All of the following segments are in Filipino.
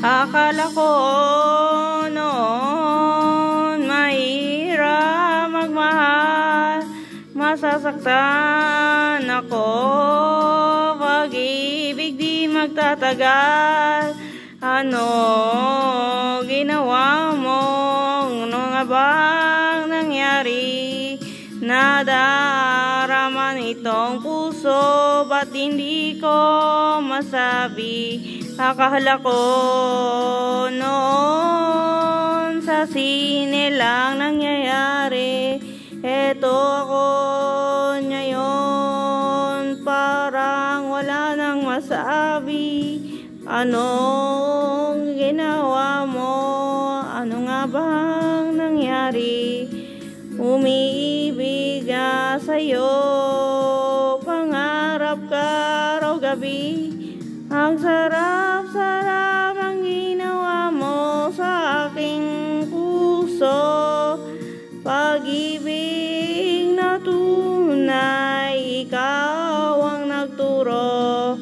Akala ko noon mahirap magmahal, masasaktan ako, pag-ibig di magtatagal. Ano ginawa mo? Ano nga bang nangyari? Nadarama nitong puso, ba't hindi ko masabi? Akala ko noon sa sine lang nangyayari. Eto ako ngayon, parang wala nang masabi. Anong ginawa mo? Ano nga bang nangyari? Umiibig nga sa'yo, pangarap ka raw gabi. Ang sarap-sarap ng ginawa mo sa aking puso, pag-ibig na tunay, ikaw ang nagturo.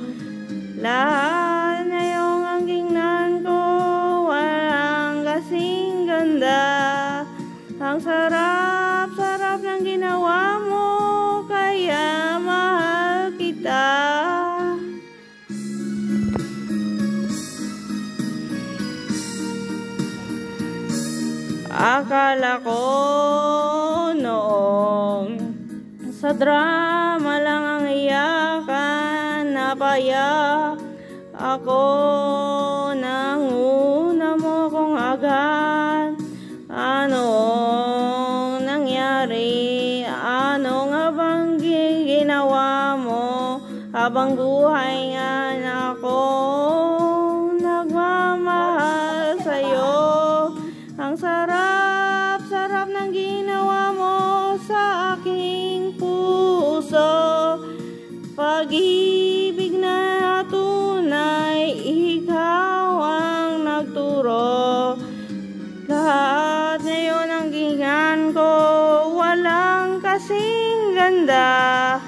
Lahat na iyong ang tingnan ko, walang kasing ganda. Ang sarap-sarap ng ginawa mo, kaya mahal kita. Akala ko noong sa drama lang ang iyakan, napayak ako nang una mo kong agad. Anong nangyari? Ano nga bang ginawa mo? Habang buhay nga na ako nagmamahal sa'yo. Ang sarap-sarap ng ginawa mo sa aking puso, pag-ibig na tunay, ikaw ang nagturo. Lahat ngayon ang gingan ko, walang kasing ganda.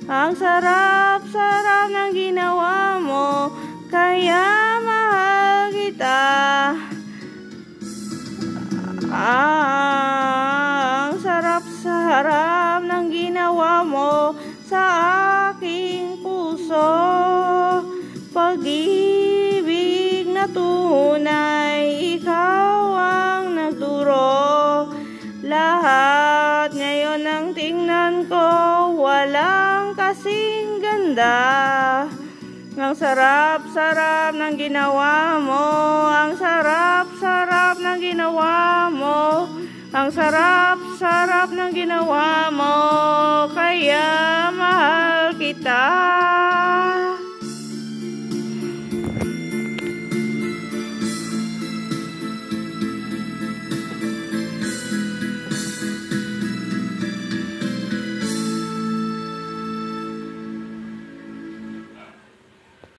Ang sarap-sarap ng ginawa mo, kaya mahal kita. Ang sarap-sarap ng ginawa mo sa aking puso, pag-ibig na tunay, ikaw ang nagturo. Lahat ngayon ang tingnan ko, walang kasing ganda. Ang sarap-sarap ng ginawa mo, ang sarap-sarap ng ginawa mo, ang sarap-sarap ng ginawa mo, kaya mahal kita.